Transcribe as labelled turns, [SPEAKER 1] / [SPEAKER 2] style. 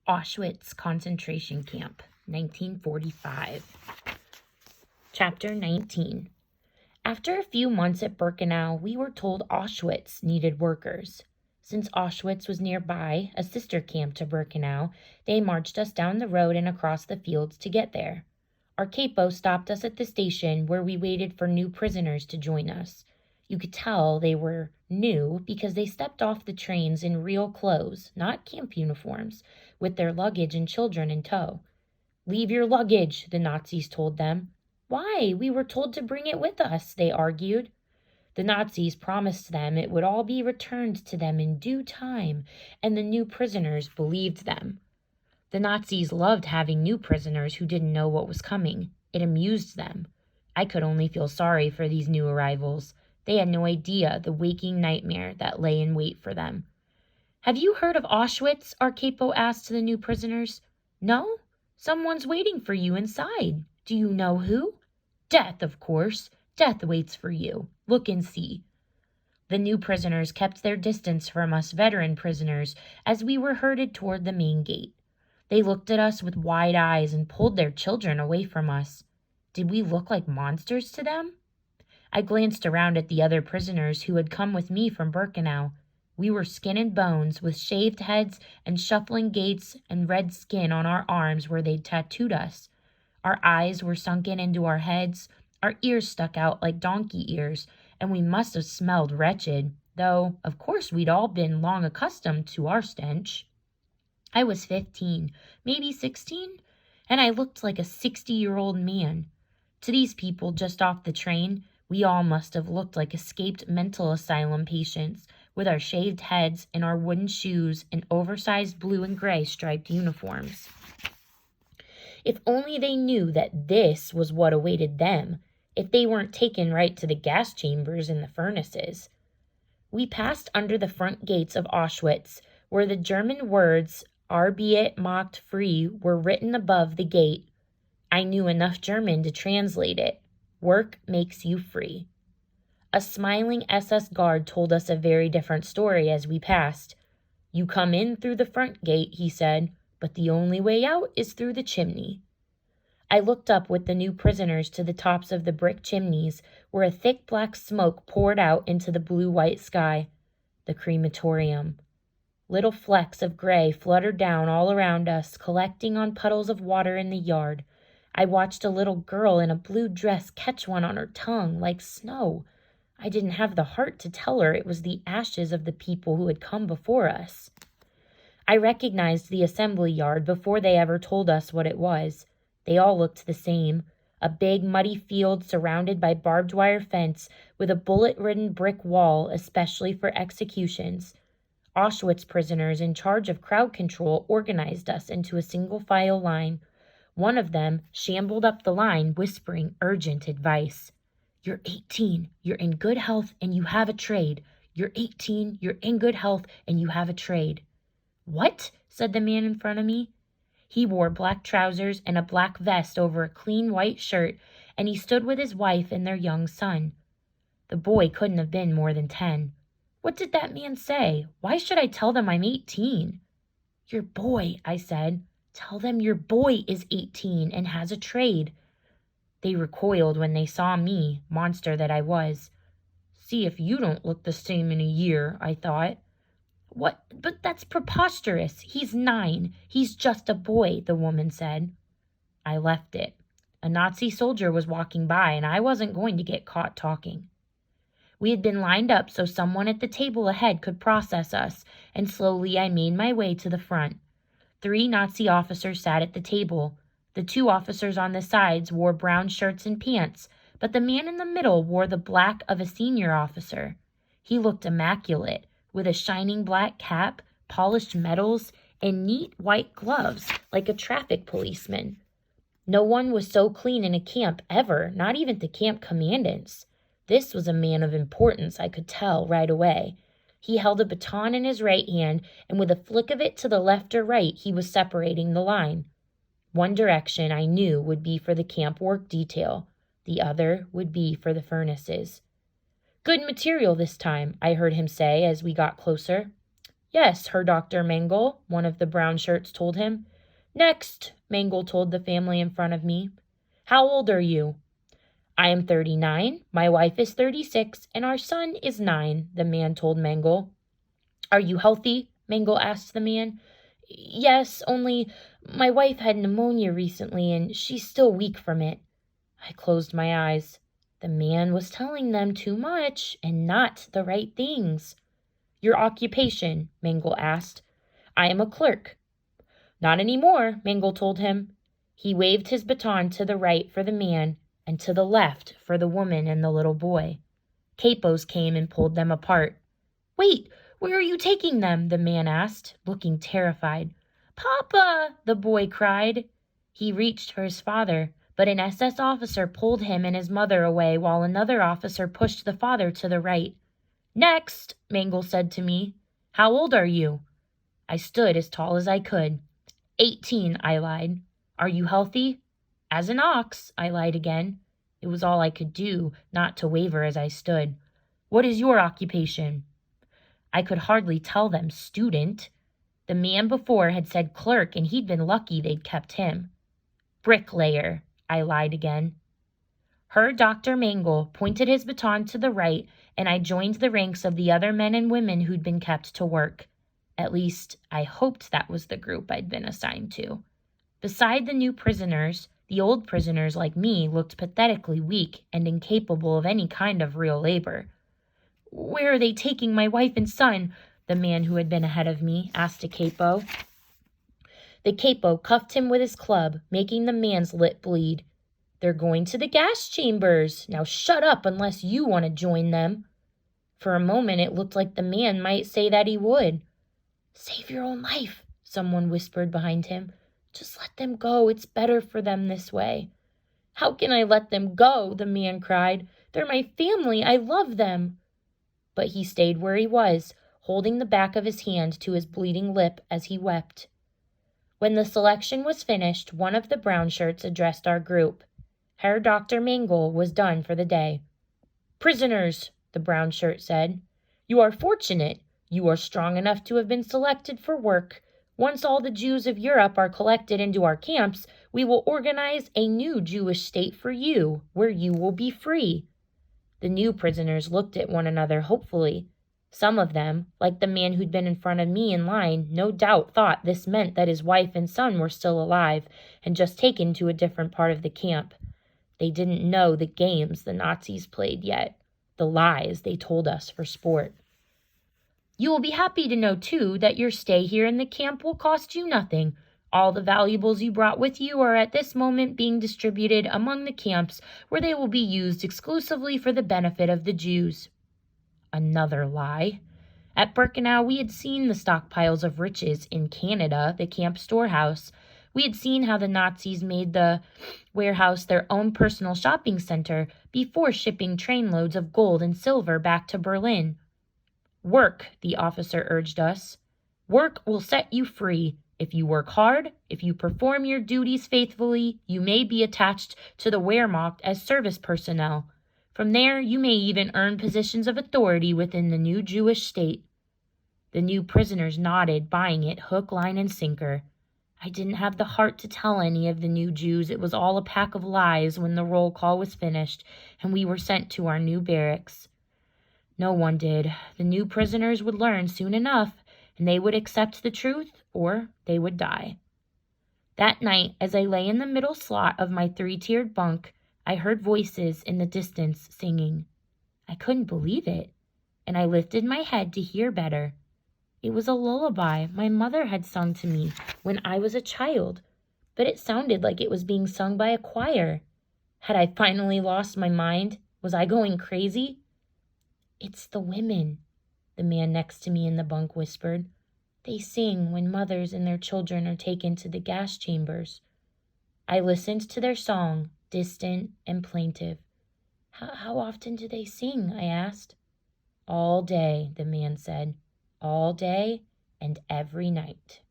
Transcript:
[SPEAKER 1] Auschwitz concentration camp, 1945. Chapter 19. After a few months at Birkenau, we were told Auschwitz needed workers. Since Auschwitz was nearby, a sister camp to Birkenau, they marched us down the road and across the fields to get there. Our capo stopped us at the station where we waited for new prisoners to join us. You could tell they were new because they stepped off the trains in real clothes, not camp uniforms, with their luggage and children in tow. "Leave your luggage," the Nazis told them. "Why? We were told to bring it with us," they argued. The Nazis promised them it would all be returned to them in due time, and the new prisoners believed them. The Nazis loved having new prisoners who didn't know what was coming. It amused them. I could only feel sorry for these new arrivals. They had no idea the waking nightmare that lay in wait for them. "Have you heard of Auschwitz?" our capo asked the new prisoners. "No? Someone's waiting for you inside. Do you know who?" "Death, of course. Death waits for you. Look and see." The new prisoners kept their distance from us veteran prisoners as we were herded toward the main gate. They looked at us with wide eyes and pulled their children away from us. Did we look like monsters to them? I glanced around at the other prisoners who had come with me from Birkenau. We were skin and bones, with shaved heads and shuffling gaits and red skin on our arms where they'd tattooed us. Our eyes were sunken into our heads, our ears stuck out like donkey ears, and we must have smelled wretched, though, of course, we'd all been long accustomed to our stench. I was 15, maybe 16, and I looked like a 60-year-old man. To these people just off the train, we all must have looked like escaped mental asylum patients, with our shaved heads and our wooden shoes and oversized blue and gray striped uniforms. If only they knew that this was what awaited them, if they weren't taken right to the gas chambers and the furnaces. We passed under the front gates of Auschwitz, where the German words "Arbeit macht frei" were written above the gate. I knew enough German to translate it. Work makes you free. A smiling SS guard told us a very different story as we passed. "You come in through the front gate," he said, "but the only way out is through the chimney." I looked up with the new prisoners to the tops of the brick chimneys, where a thick black smoke poured out into the blue-white sky. The crematorium. Little flecks of gray fluttered down all around us, collecting on puddles of water in the yard. I watched a little girl in a blue dress catch one on her tongue like snow. I didn't have the heart to tell her it was the ashes of the people who had come before us. I recognized the assembly yard before they ever told us what it was. They all looked the same. A big, muddy field surrounded by barbed wire fence with a bullet-ridden brick wall especially for executions. Auschwitz prisoners in charge of crowd control organized us into a single-file line. One of them shambled up the line, whispering urgent advice. "You're 18, you're in good health, and you have a trade. You're 18, you're in good health, and you have a trade." "What?" said the man in front of me. He wore black trousers and a black vest over a clean white shirt, and he stood with his wife and their young son. The boy couldn't have been more than 10. What did that man say? Why should I tell them I'm 18? "Your boy," I said. "Tell them your boy is 18 and has a trade." They recoiled when they saw me, monster that I was. "See if you don't look the same in a year," I thought. "What? But that's preposterous. He's 9. He's just a boy," the woman said. I left it. A Nazi soldier was walking by, and I wasn't going to get caught talking. We had been lined up so someone at the table ahead could process us, and slowly I made my way to the front. 3 Nazi officers sat at the table. The 2 officers on the sides wore brown shirts and pants, but the man in the middle wore the black of a senior officer. He looked immaculate, with a shining black cap, polished medals, and neat white gloves, like a traffic policeman. No one was so clean in a camp ever, not even the camp commandants. This was a man of importance, I could tell right away. He held a baton in his right hand, and with a flick of it to the left or right, he was separating the line. One direction I knew would be for the camp work detail. The other would be for the furnaces. "Good material this time," I heard him say as we got closer. Yes, Herr Dr. Mengel, one of the brown shirts told him. Next, Mengel told the family in front of me. How old are you? I am 39, my wife is 36, and our son is 9, the man told Mengel. Are you healthy? Mengel asked the man. Yes, only my wife had pneumonia recently, and she's still weak from it. I closed my eyes. The man was telling them too much and not the right things. Your occupation? Mengel asked. I am a clerk. Not any more, Mengel told him. He waved his baton to the right for the man and to the left for the woman and the little boy. Capos came and pulled them apart. Wait, where are you taking them? The man asked, looking terrified. Papa, the boy cried. He reached for his father, but an SS officer pulled him and his mother away while another officer pushed the father to the right. Next, Mengel said to me. How old are you? I stood as tall as I could. 18, I lied. Are you healthy? As an ox, I lied again. It was all I could do, not to waver as I stood. What is your occupation? I could hardly tell them student. The man before had said clerk, and he'd been lucky they'd kept him. Bricklayer, I lied again. Herr Dr. Mengel pointed his baton to the right, and I joined the ranks of the other men and women who'd been kept to work. At least, I hoped that was the group I'd been assigned to. Beside the new prisoners, the old prisoners like me looked pathetically weak and incapable of any kind of real labor. Where are they taking my wife and son? The man who had been ahead of me asked a capo. The capo cuffed him with his club, making the man's lip bleed. They're going to the gas chambers. Now shut up unless you want to join them. For a moment it looked like the man might say that he would. Save your own life, someone whispered behind him. Just let them go. It's better for them this way. How can I let them go? The man cried. They're my family. I love them. But he stayed where he was, holding the back of his hand to his bleeding lip as he wept. When the selection was finished, one of the brown shirts addressed our group. Herr Dr. Mengel was done for the day. Prisoners, the brown shirt said. You are fortunate. You are strong enough to have been selected for work. Once all the Jews of Europe are collected into our camps, we will organize a new Jewish state for you, where you will be free. The new prisoners looked at one another hopefully. Some of them, like the man who'd been in front of me in line, no doubt thought this meant that his wife and son were still alive and just taken to a different part of the camp. They didn't know the games the Nazis played yet, the lies they told us for sport. You will be happy to know, too, that your stay here in the camp will cost you nothing. All the valuables you brought with you are at this moment being distributed among the camps where they will be used exclusively for the benefit of the Jews. Another lie. At Birkenau, we had seen the stockpiles of riches in Canada, the camp storehouse. We had seen how the Nazis made the warehouse their own personal shopping center before shipping trainloads of gold and silver back to Berlin. Work, the officer urged us. Work will set you free. If you work hard, if you perform your duties faithfully, you may be attached to the Wehrmacht as service personnel. From there, you may even earn positions of authority within the new Jewish state. The new prisoners nodded, buying it hook, line, and sinker. I didn't have the heart to tell any of the new Jews it was all a pack of lies when the roll call was finished and we were sent to our new barracks. No one did. The new prisoners would learn soon enough, and they would accept the truth or they would die. That night, as I lay in the middle slot of my 3-tiered bunk, I heard voices in the distance singing. I couldn't believe it, and I lifted my head to hear better. It was a lullaby my mother had sung to me when I was a child, but it sounded like it was being sung by a choir. Had I finally lost my mind? Was I going crazy? It's the women, the man next to me in the bunk whispered. They sing when mothers and their children are taken to the gas chambers. I listened to their song, distant and plaintive. How often do they sing? I asked. All day, the man said. All day and every night.